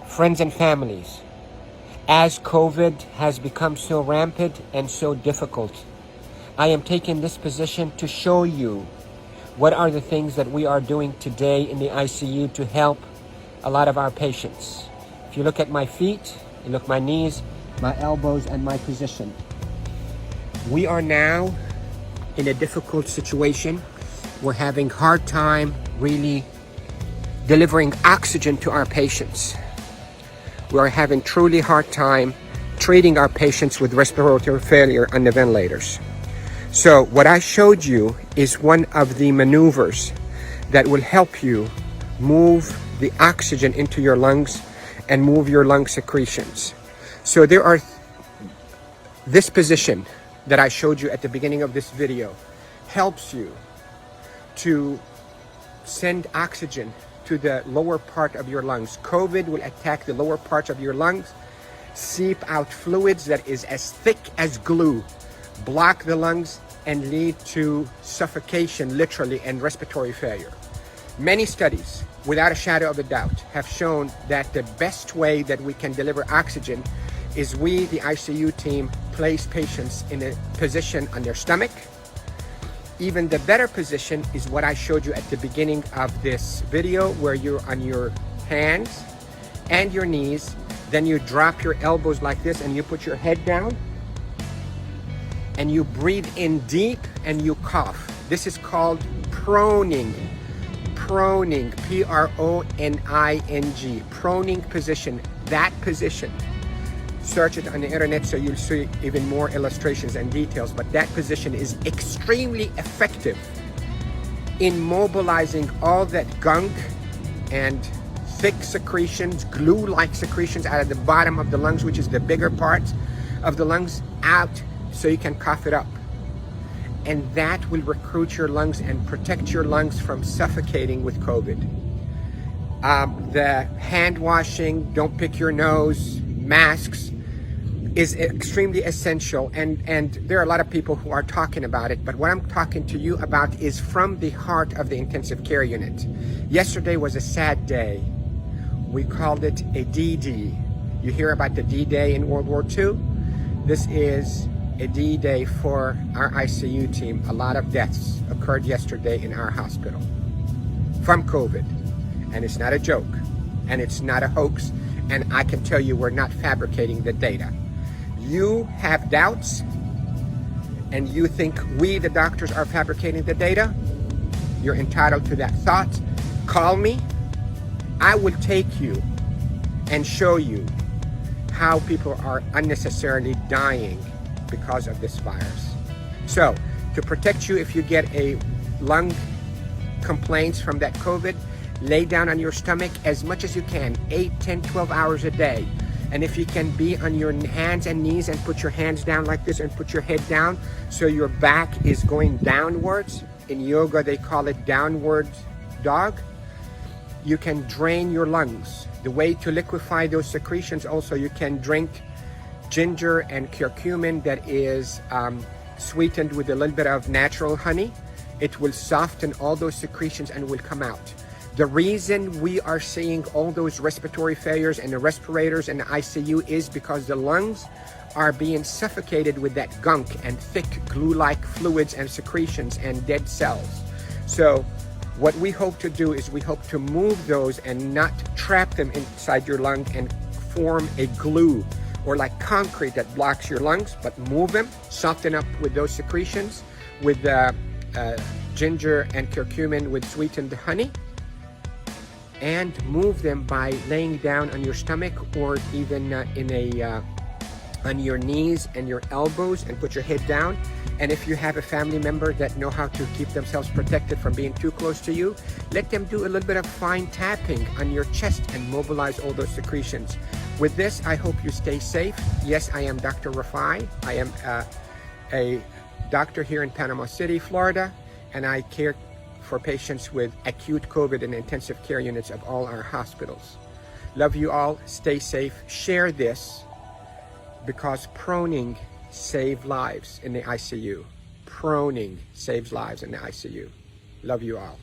Friends and families, as COVID has become so rampant and so difficult, I am taking this position to show you what are the things that we are doing today in the ICU to help a lot of our patients. If you look at my feet, you look at my knees, my elbows, and my position. We are now in a difficult situation. We're having hard time really delivering oxygen to our patients. We are having truly hard time treating our patients with respiratory failure on the ventilators. So what I showed you is one of the maneuvers that will help you move the oxygen into your lungs and move your lung secretions. So there are this position that I showed you at the beginning of this video helps you to send oxygen to the lower part of your lungs. COVID will attack the lower parts of your lungs, seep out fluids that is as thick as glue, block the lungs, and lead to suffocation, literally, and respiratory failure. Many studies, without a shadow of a doubt, have shown that the best way that we can deliver oxygen is we, the ICU team, place patients in a position on their stomach. Even the better position is what I showed you at the beginning of this video, where you're on your hands and your knees, then you drop your elbows like this and you put your head down and you breathe in deep and you cough. This is called proning. Proning, P-R-O-N-I-N-G, proning position. That position, search it on the internet so you'll see even more illustrations and details, but that position is extremely effective in mobilizing all that gunk and thick secretions, glue-like secretions out of the bottom of the lungs, which is the bigger part of the lungs, out so you can cough it up. And that will recruit your lungs and protect your lungs from suffocating with COVID. The hand washing, don't pick your nose, masks, is extremely essential, and there are a lot of people who are talking about it, but what I'm talking to you about is from the heart of the intensive care unit. Yesterday was a sad day. We called it a D-Day. You hear about the D-Day in World War II? This is a D-Day for our ICU team. A lot of deaths occurred yesterday in our hospital from COVID, and it's not a joke, and it's not a hoax, and I can tell you we're not fabricating the data. You have doubts and you think we, the doctors, are fabricating the data. You're entitled to that thought. Call me. I will take you and show you how people are unnecessarily dying because of this virus. So to protect you, if you get a lung complaints from that COVID, lay down on your stomach as much as you can, 8, 10, 12 hours a day. And if you can be on your hands and knees and put your hands down like this and put your head down so your back is going downwards. In yoga, they call it downward dog. You can drain your lungs. The way to liquefy those secretions, also, you can drink ginger and curcumin that is sweetened with a little bit of natural honey. It will soften all those secretions and will come out. The reason we are seeing all those respiratory failures and the respirators and the ICU is because the lungs are being suffocated with that gunk and thick glue-like fluids and secretions and dead cells. So what we hope to do is we hope to move those and not trap them inside your lung and form a glue or like concrete that blocks your lungs, but move them, soften up with those secretions with ginger and curcumin with sweetened honey, and move them by laying down on your stomach or even on your knees and your elbows and put your head down. And if you have a family member that know how to keep themselves protected from being too close to you, let them do a little bit of fine tapping on your chest and mobilize all those secretions. With this, I hope you stay safe. Yes, I am Dr. Rafai. I am a doctor here in Panama City, Florida, and I care for patients with acute COVID in intensive care units of all our hospitals. Love you all. Stay safe. Share this because proning saves lives in the ICU. proning saves lives in the ICU. Love you all.